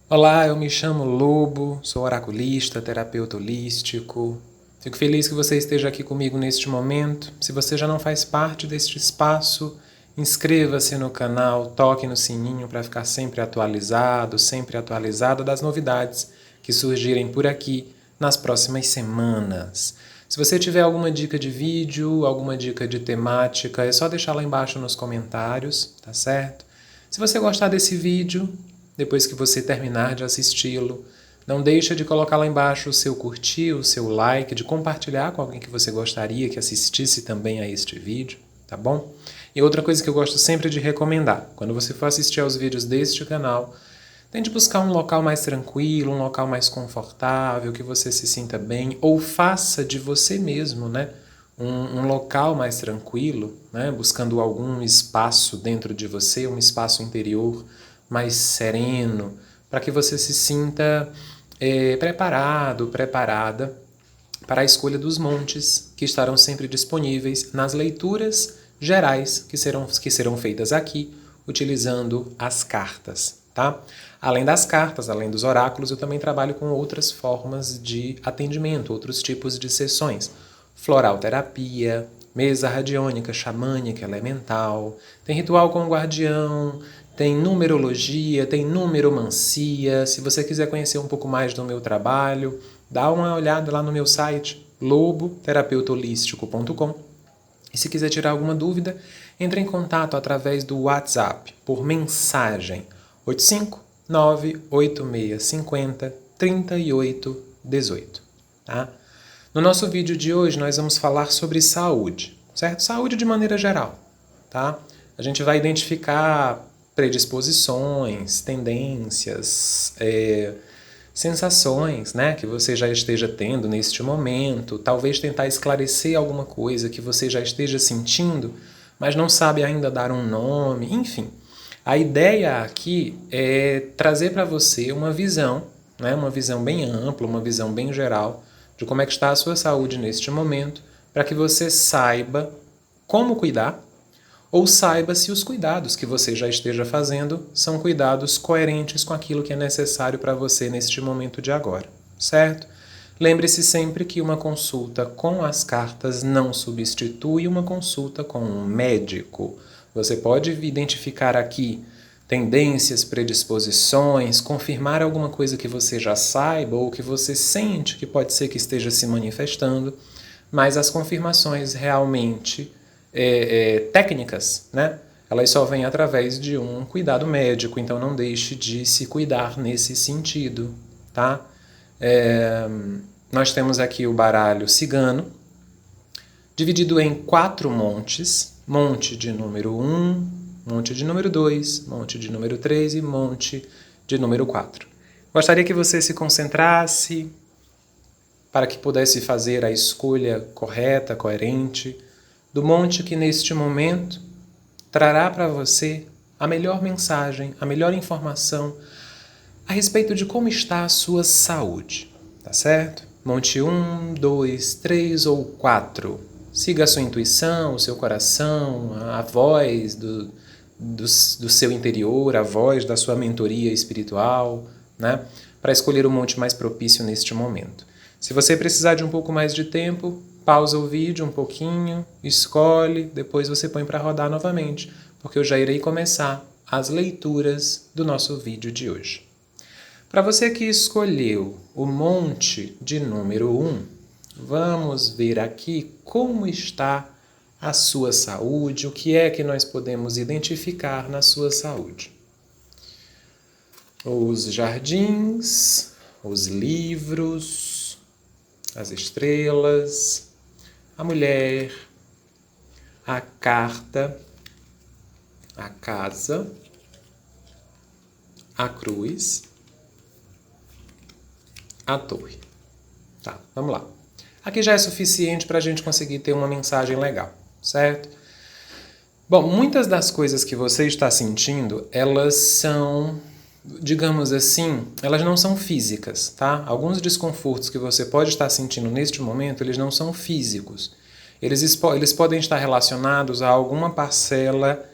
Olá, eu me chamo Lobo, sou oraculista, terapeuta holístico. Fico feliz que você esteja aqui comigo neste momento. Se você já não faz parte deste espaço, inscreva-se no canal, toque no sininho para ficar sempre atualizado das novidades que surgirem por aqui nas próximas semanas. Se você tiver alguma dica de vídeo, alguma dica de temática, é só deixar lá embaixo nos comentários, tá certo? Se você gostar desse vídeo, depois que você terminar de assisti-lo, não deixa de colocar lá embaixo o seu curtir, o seu like, de compartilhar com alguém que você gostaria que assistisse também a este vídeo, tá bom? E outra coisa que eu gosto sempre de recomendar, quando você for assistir aos vídeos deste canal, tente buscar um local mais tranquilo, um local mais confortável, que você se sinta bem, ou faça de você mesmo, né? Um local mais tranquilo, né? Buscando algum espaço dentro de você, um espaço interior mais sereno, para que você se sinta preparado, preparada para a escolha dos montes que estarão sempre disponíveis nas leituras gerais que serão feitas aqui, utilizando as cartas, tá? Além das cartas, além dos oráculos, eu também trabalho com outras formas de atendimento, outros tipos de sessões. Floral terapia, mesa radiônica, xamânica, elemental, tem ritual com o guardião, tem numerologia, tem numeromancia. Se você quiser conhecer um pouco mais do meu trabalho, dá uma olhada lá no meu site, loboterapeutaholístico.com. E se quiser tirar alguma dúvida, entre em contato através do WhatsApp, por mensagem, 859-8650-3818. Tá? No nosso vídeo de hoje, nós vamos falar sobre saúde, certo? Saúde de maneira geral, tá? A gente vai identificar predisposições, tendências, sensações, né, que você já esteja tendo neste momento, talvez tentar esclarecer alguma coisa que você já esteja sentindo, mas não sabe ainda dar um nome, enfim. A ideia aqui é trazer para você uma visão, né, uma visão bem ampla, uma visão bem geral de como é que está a sua saúde neste momento, para que você saiba como cuidar, ou saiba se os cuidados que você já esteja fazendo são cuidados coerentes com aquilo que é necessário para você neste momento de agora, certo? Lembre-se sempre que uma consulta com as cartas não substitui uma consulta com um médico. Você pode identificar aqui tendências, predisposições, confirmar alguma coisa que você já saiba ou que você sente que pode ser que esteja se manifestando, mas as confirmações realmente técnicas, né? Elas só vêm através de um cuidado médico, então não deixe de se cuidar nesse sentido, tá? Nós temos aqui o baralho cigano, dividido em 4 montes, monte de número 1, monte de número 2, monte de número 3 e monte de número 4. Gostaria que você se concentrasse para que pudesse fazer a escolha correta, coerente, do monte que neste momento trará para você a melhor mensagem, a melhor informação a respeito de como está a sua saúde, tá certo? Monte 1, 2, 3 ou 4. Siga a sua intuição, o seu coração, a voz do seu interior, a voz da sua mentoria espiritual, né? Para escolher o monte mais propício neste momento. Se você precisar de um pouco mais de tempo, pausa o vídeo um pouquinho, escolhe, depois você põe para rodar novamente, porque eu já irei começar as leituras do nosso vídeo de hoje. Para você que escolheu o monte de número 1, vamos ver aqui como está a sua saúde, o que é que nós podemos identificar na sua saúde. Os jardins, os livros, as estrelas, a mulher, a carta, a casa, a cruz, a torre. Tá, vamos lá. Aqui já é suficiente para a gente conseguir ter uma mensagem legal, certo? Bom, muitas das coisas que você está sentindo, elas são, digamos assim, elas não são físicas, tá? Alguns desconfortos que você pode estar sentindo neste momento, eles não são físicos. Eles podem estar relacionados a alguma parcela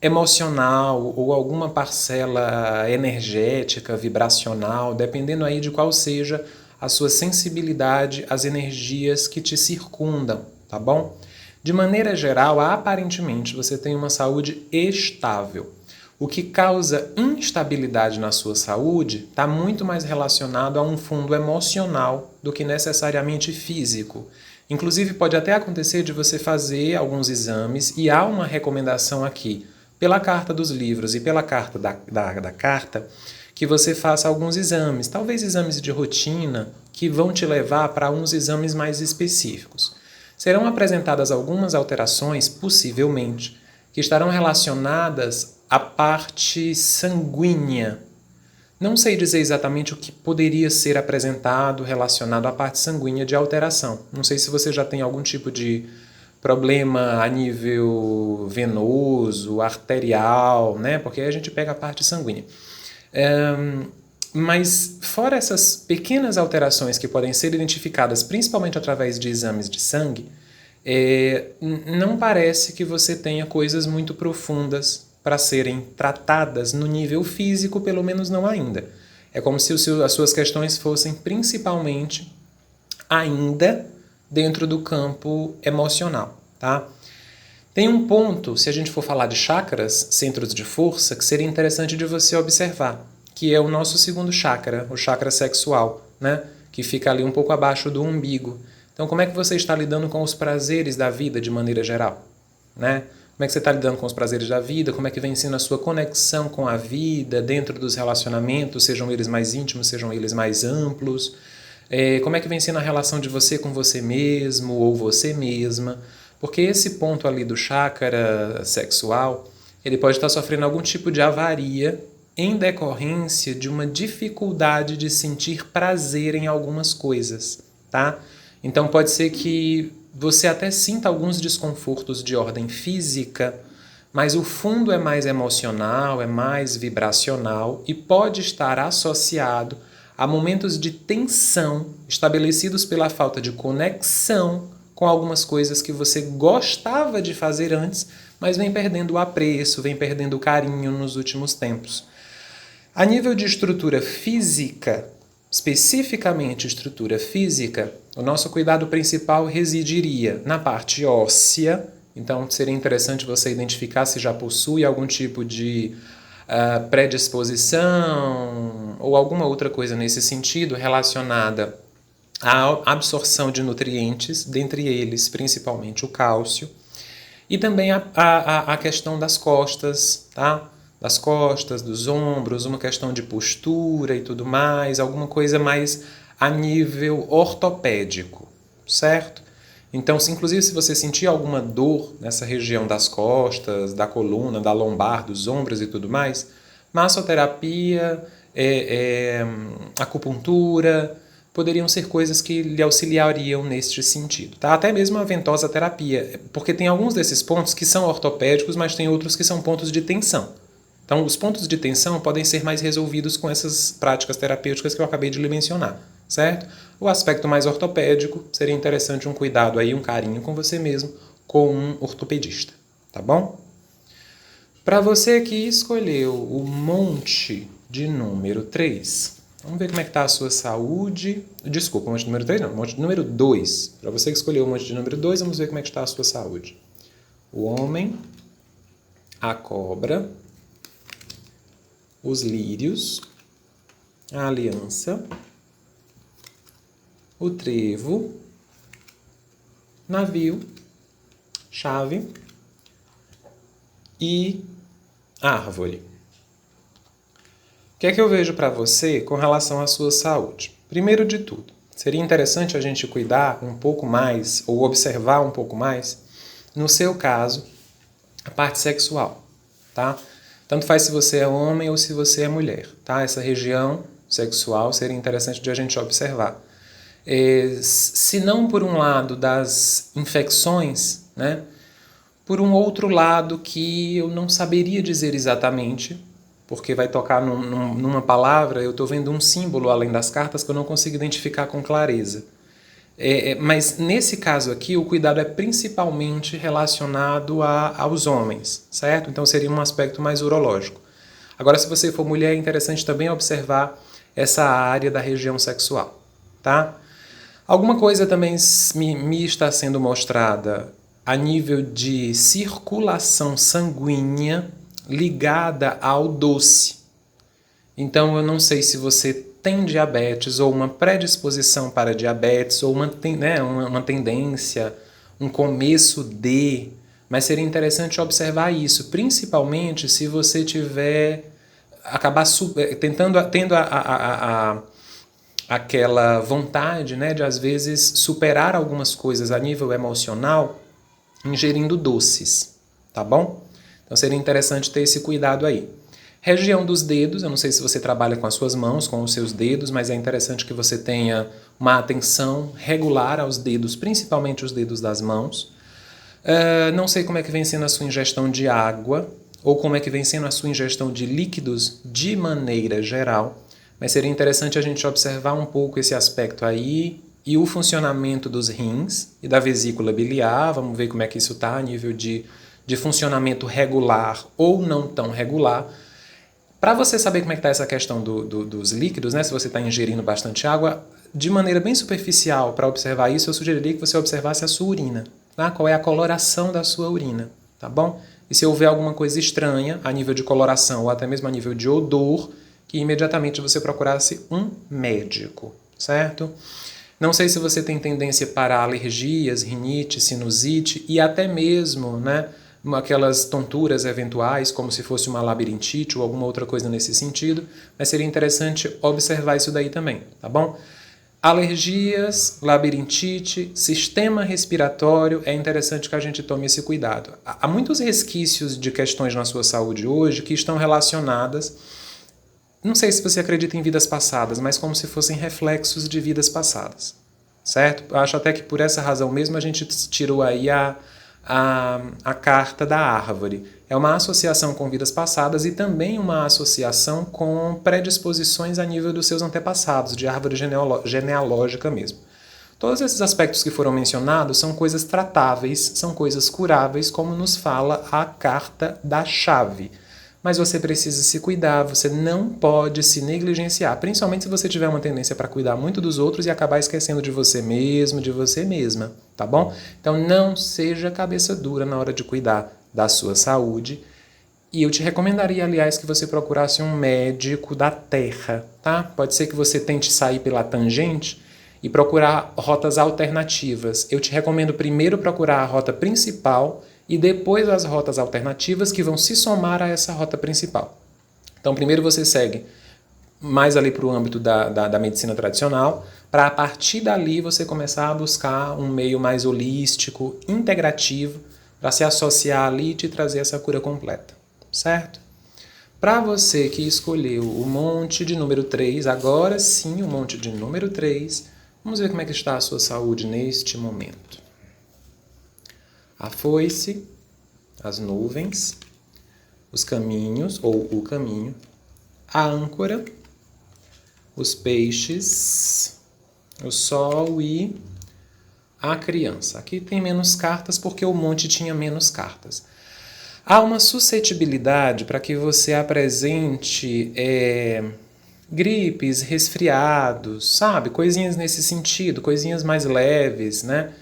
emocional ou alguma parcela energética, vibracional, dependendo aí de qual seja a sua sensibilidade às energias que te circundam, tá bom? De maneira geral, aparentemente você tem uma saúde estável. O que causa instabilidade na sua saúde está muito mais relacionado a um fundo emocional do que necessariamente físico. Inclusive, pode até acontecer de você fazer alguns exames, e há uma recomendação aqui, pela carta dos livros e pela carta da carta, que você faça alguns exames, talvez exames de rotina, que vão te levar para uns exames mais específicos. Serão apresentadas algumas alterações, possivelmente, que estarão relacionadas à parte sanguínea. Não sei dizer exatamente o que poderia ser apresentado relacionado à parte sanguínea de alteração. Não sei se você já tem algum tipo de problema a nível venoso, arterial, né? Porque aí a gente pega a parte sanguínea. Mas fora essas pequenas alterações que podem ser identificadas principalmente através de exames de sangue, não parece que você tenha coisas muito profundas para serem tratadas no nível físico, pelo menos não ainda. É como se as suas questões fossem principalmente ainda dentro do campo emocional, tá? Tem um ponto, se a gente for falar de chakras, centros de força, que seria interessante de você observar, que é o nosso segundo chakra, o chakra sexual, né? Que fica ali um pouco abaixo do umbigo. Então, como é que você está lidando com os prazeres da vida de maneira geral, né? Como é que você está lidando com os prazeres da vida? Como é que vem sendo a sua conexão com a vida dentro dos relacionamentos, sejam eles mais íntimos, sejam eles mais amplos? Como é que vem sendo a relação de você com você mesmo ou você mesma? Porque esse ponto ali do chakra sexual, ele pode estar sofrendo algum tipo de avaria em decorrência de uma dificuldade de sentir prazer em algumas coisas, tá? Então pode ser que você até sinta alguns desconfortos de ordem física, mas o fundo é mais emocional, é mais vibracional e pode estar associado a momentos de tensão estabelecidos pela falta de conexão com algumas coisas que você gostava de fazer antes, mas vem perdendo o apreço, vem perdendo o carinho nos últimos tempos. A nível de estrutura física, especificamente estrutura física, o nosso cuidado principal residiria na parte óssea. Então, seria interessante você identificar se já possui algum tipo de predisposição ou alguma outra coisa nesse sentido relacionada à absorção de nutrientes, dentre eles principalmente o cálcio, e também a questão das costas, tá? Das costas, dos ombros, uma questão de postura e tudo mais, alguma coisa mais a nível ortopédico, certo? Então, inclusive, se você sentir alguma dor nessa região das costas, da coluna, da lombar, dos ombros e tudo mais, massoterapia, acupuntura, poderiam ser coisas que lhe auxiliariam neste sentido, tá? Até mesmo a ventosa terapia, porque tem alguns desses pontos que são ortopédicos, mas tem outros que são pontos de tensão. Então, os pontos de tensão podem ser mais resolvidos com essas práticas terapêuticas que eu acabei de lhe mencionar, certo? O aspecto mais ortopédico, seria interessante um cuidado aí, um carinho com você mesmo, com um ortopedista, tá bom? Para você que escolheu o monte de número 3, vamos ver como é que está a sua saúde. Desculpa, o monte de número 3 não, o monte de número 2. Para você que escolheu o monte de número 2, vamos ver como é que está a sua saúde. O homem, a cobra, os lírios, a aliança, o trevo, navio, chave e árvore. O que é que eu vejo para você com relação à sua saúde? Primeiro de tudo, seria interessante a gente cuidar um pouco mais ou observar um pouco mais, no seu caso, a parte sexual, tá? Tanto faz se você é homem ou se você é mulher, tá? Essa região sexual seria interessante de a gente observar. Se não por um lado das infecções, né? Por um outro lado que eu não saberia dizer exatamente, porque vai tocar numa palavra, eu estou vendo um símbolo além das cartas que eu não consigo identificar com clareza. Mas nesse caso aqui, o cuidado é principalmente relacionado aos homens, certo? Então seria um aspecto mais urológico. Agora, se você for mulher, é interessante também observar essa área da região sexual, tá? Alguma coisa também me está sendo mostrada a nível de circulação sanguínea ligada ao doce. Então, eu não sei se você tem diabetes ou uma predisposição para diabetes ou uma tendência, um começo de... Mas seria interessante observar isso, principalmente se você tiver... tendo aquela vontade, né, de às vezes superar algumas coisas a nível emocional ingerindo doces, tá bom? Então seria interessante ter esse cuidado aí. Região dos dedos, eu não sei se você trabalha com as suas mãos, com os seus dedos, mas é interessante que você tenha uma atenção regular aos dedos, principalmente os dedos das mãos. Não sei como é que vem sendo a sua ingestão de água, ou como é que vem sendo a sua ingestão de líquidos de maneira geral, mas seria interessante a gente observar um pouco esse aspecto aí e o funcionamento dos rins e da vesícula biliar. Vamos ver como é que isso está a nível de funcionamento regular ou não tão regular. Para você saber como é que está essa questão dos líquidos, né, se você está ingerindo bastante água, de maneira bem superficial, para observar isso, eu sugeriria que você observasse a sua urina. Tá? Qual é a coloração da sua urina, tá bom? E se houver alguma coisa estranha a nível de coloração ou até mesmo a nível de odor, que imediatamente você procurasse um médico, certo? Não sei se você tem tendência para alergias, rinite, sinusite e até mesmo, né, aquelas tonturas eventuais, como se fosse uma labirintite ou alguma outra coisa nesse sentido, mas seria interessante observar isso daí também, tá bom? Alergias, labirintite, sistema respiratório, é interessante que a gente tome esse cuidado. Há muitos resquícios de questões na sua saúde hoje que estão relacionadas, não sei se você acredita em vidas passadas, mas como se fossem reflexos de vidas passadas, certo? Eu acho até que por essa razão mesmo a gente tirou aí a carta da árvore. É uma associação com vidas passadas e também uma associação com predisposições a nível dos seus antepassados, de árvore genealógica mesmo. Todos esses aspectos que foram mencionados são coisas tratáveis, são coisas curáveis, como nos fala a carta da chave. Mas você precisa se cuidar, você não pode se negligenciar, principalmente se você tiver uma tendência para cuidar muito dos outros e acabar esquecendo de você mesmo, de você mesma, tá bom? Então não seja cabeça dura na hora de cuidar da sua saúde. E eu te recomendaria, aliás, que você procurasse um médico da terra, tá? Pode ser que você tente sair pela tangente e procurar rotas alternativas. Eu te recomendo primeiro procurar a rota principal e depois as rotas alternativas que vão se somar a essa rota principal. Então, primeiro você segue mais ali para o âmbito da medicina tradicional, para a partir dali você começar a buscar um meio mais holístico, integrativo, para se associar ali e te trazer essa cura completa, certo? Para você que escolheu o monte de número 3, agora sim o monte de número 3, vamos ver como é que está a sua saúde neste momento. A foice, as nuvens, os caminhos, ou o caminho, a âncora, os peixes, o sol e a criança. Aqui tem menos cartas porque o monte tinha menos cartas. Há uma suscetibilidade para que você apresente gripes, resfriados, sabe? Coisinhas nesse sentido, coisinhas mais leves, né?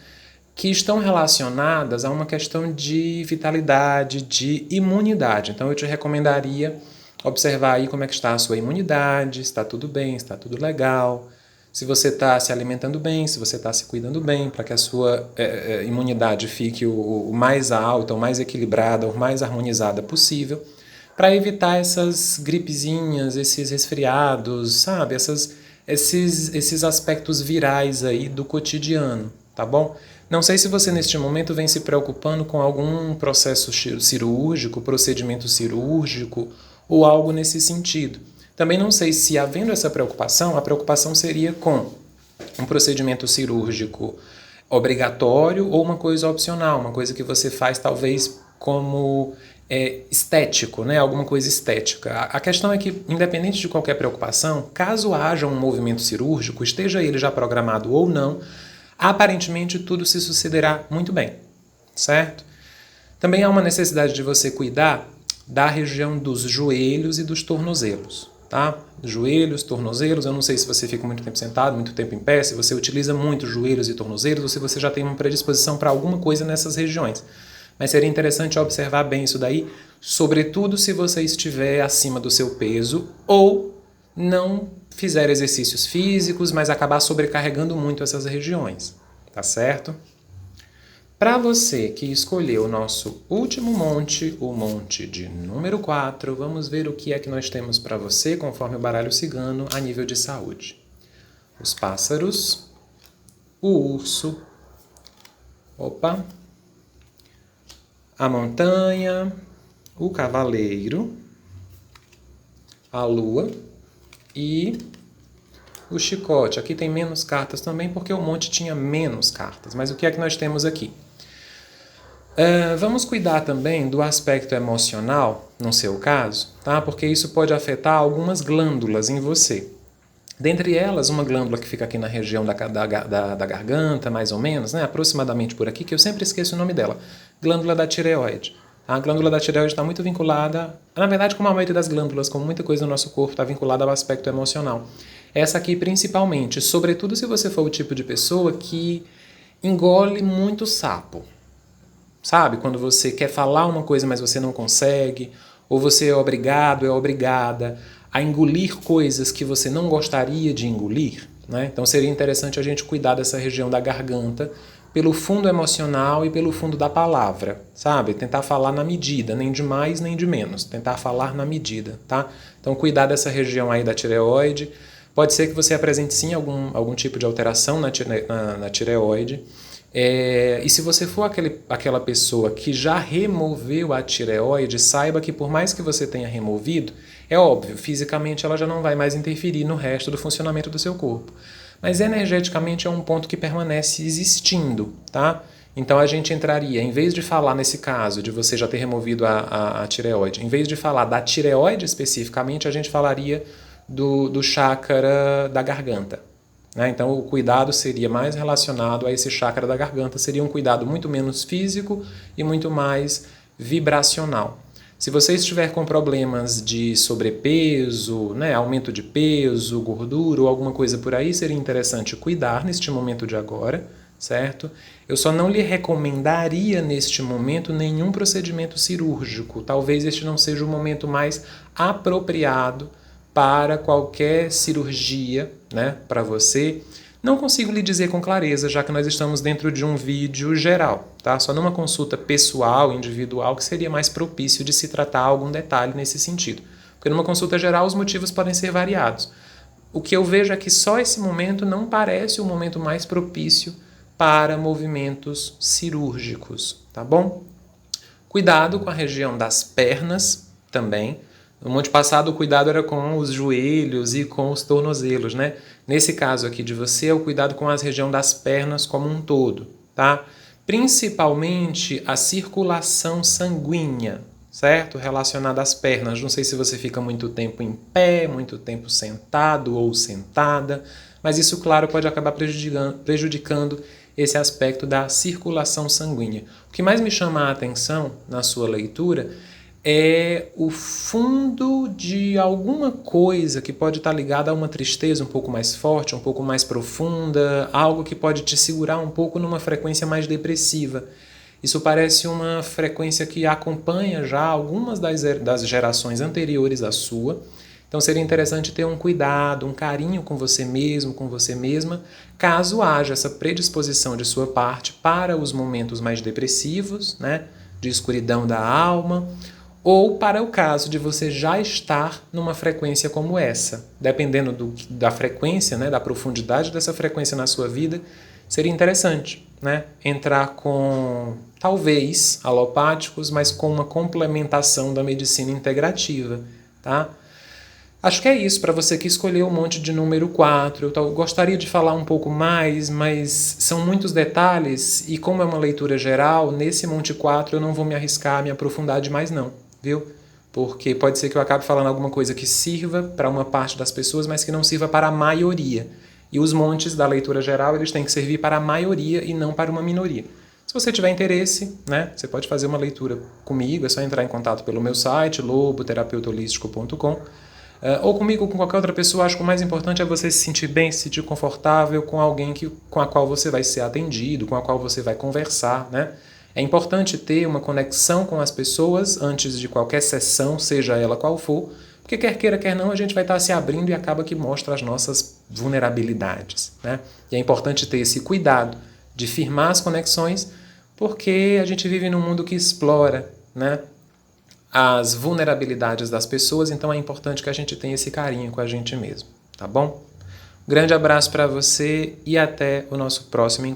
Que estão relacionadas a uma questão de vitalidade, de imunidade. Então eu te recomendaria observar aí como é que está a sua imunidade, se está tudo bem, se está tudo legal, se você está se alimentando bem, se você está se cuidando bem, para que a sua imunidade fique o mais alta, o mais equilibrada, o mais harmonizada possível, para evitar essas gripezinhas, esses resfriados, sabe? Esses aspectos virais aí do cotidiano, tá bom? Não sei se você neste momento vem se preocupando com algum processo cirúrgico, procedimento cirúrgico ou algo nesse sentido. Também não sei se, havendo essa preocupação, a preocupação seria com um procedimento cirúrgico obrigatório ou uma coisa opcional, uma coisa que você faz talvez como estético, né? Alguma coisa estética. A questão é que, independente de qualquer preocupação, caso haja um movimento cirúrgico, esteja ele já programado ou não, aparentemente tudo se sucederá muito bem, certo? Também há uma necessidade de você cuidar da região dos joelhos e dos tornozelos, tá? Joelhos, tornozelos, eu não sei se você fica muito tempo sentado, muito tempo em pé, se você utiliza muito joelhos e tornozelos, ou se você já tem uma predisposição para alguma coisa nessas regiões. Mas seria interessante observar bem isso daí, sobretudo se você estiver acima do seu peso ou não fizer exercícios físicos, mas acabar sobrecarregando muito essas regiões, tá certo? Para você que escolheu o nosso último monte, o monte de número 4, vamos ver o que é que nós temos para você, conforme o baralho cigano, a nível de saúde. Os pássaros, o urso, a montanha, o cavaleiro, a lua e o chicote. Aqui tem menos cartas também, porque o monte tinha menos cartas. Mas o que é que nós temos aqui? Vamos cuidar também do aspecto emocional, no seu caso, tá? Porque isso pode afetar algumas glândulas em você. Dentre elas, uma glândula que fica aqui na região da garganta, mais ou menos, né? Aproximadamente por aqui, que eu sempre esqueço o nome dela, glândula da tireoide. A glândula da tireoide está muito vinculada, na verdade, como a maioria das glândulas, como muita coisa no nosso corpo, está vinculada ao aspecto emocional. Essa aqui principalmente, sobretudo se você for o tipo de pessoa que engole muito sapo. Sabe? Quando você quer falar uma coisa, mas você não consegue, ou você é obrigado, é obrigada a engolir coisas que você não gostaria de engolir, né? Então seria interessante a gente cuidar dessa região da garganta pelo fundo emocional e pelo fundo da palavra, sabe? Tentar falar na medida, nem de mais nem de menos, tentar falar na medida, tá? Então cuidar dessa região aí da tireoide. Pode ser que você apresente sim algum tipo de alteração na tireoide. E se você for aquela pessoa que já removeu a tireoide, saiba que por mais que você tenha removido, é óbvio, fisicamente ela já não vai mais interferir no resto do funcionamento do seu corpo. Mas energeticamente é um ponto que permanece existindo, tá? Então a gente entraria, em vez de falar nesse caso de você já ter removido a tireoide, em vez de falar da tireoide especificamente, a gente falaria do chakra da garganta. Então o cuidado seria mais relacionado a esse chakra da garganta, seria um cuidado muito menos físico e muito mais vibracional. Se você estiver com problemas de sobrepeso, aumento de peso, gordura ou alguma coisa por aí, seria interessante cuidar neste momento de agora, certo? Eu só não lhe recomendaria neste momento nenhum procedimento cirúrgico. Talvez este não seja o momento mais apropriado para qualquer cirurgia, para você. Não consigo lhe dizer com clareza, já que nós estamos dentro de um vídeo geral, tá? Só numa consulta pessoal, individual, que seria mais propício de se tratar algum detalhe nesse sentido. Porque numa consulta geral os motivos podem ser variados. O que eu vejo é que só esse momento não parece o momento mais propício para movimentos cirúrgicos, tá bom? Cuidado com a região das pernas também. No monte passado, o cuidado era com os joelhos e com os tornozelos, né? Nesse caso aqui de você, é o cuidado com a região das pernas como um todo, tá? Principalmente a circulação sanguínea, certo? Relacionada às pernas. Não sei se você fica muito tempo em pé, muito tempo sentado ou sentada, mas isso, claro, pode acabar prejudicando esse aspecto da circulação sanguínea. O que mais me chama a atenção na sua leitura é o fundo de alguma coisa que pode estar ligada a uma tristeza um pouco mais forte, um pouco mais profunda, algo que pode te segurar um pouco numa frequência mais depressiva. Isso parece uma frequência que acompanha já algumas das gerações anteriores à sua. Então seria interessante ter um cuidado, um carinho com você mesmo, com você mesma, caso haja essa predisposição de sua parte para os momentos mais depressivos, de escuridão da alma, ou para o caso de você já estar numa frequência como essa. Dependendo da frequência, da profundidade dessa frequência na sua vida, seria interessante entrar com, talvez, alopáticos, mas com uma complementação da medicina integrativa. Tá? Acho que é isso para você que escolheu o monte de número 4. Eu gostaria de falar um pouco mais, mas são muitos detalhes e como é uma leitura geral, nesse monte 4 eu não vou me arriscar a me aprofundar demais não. Viu? Porque pode ser que eu acabe falando alguma coisa que sirva para uma parte das pessoas, mas que não sirva para a maioria. E os montes da leitura geral, eles têm que servir para a maioria e não para uma minoria. Se você tiver interesse, né, você pode fazer uma leitura comigo, é só entrar em contato pelo meu site, loboterapeutaholístico.com, ou comigo ou com qualquer outra pessoa. Acho que o mais importante é você se sentir bem, se sentir confortável com alguém com a qual você vai ser atendido, com a qual você vai conversar, né? É importante ter uma conexão com as pessoas antes de qualquer sessão, seja ela qual for, porque quer queira, quer não, a gente vai estar se abrindo e acaba que mostra as nossas vulnerabilidades, né? E é importante ter esse cuidado de firmar as conexões, porque a gente vive num mundo que explora, né, as vulnerabilidades das pessoas, então é importante que a gente tenha esse carinho com a gente mesmo, tá bom? Um grande abraço para você e até o nosso próximo encontro.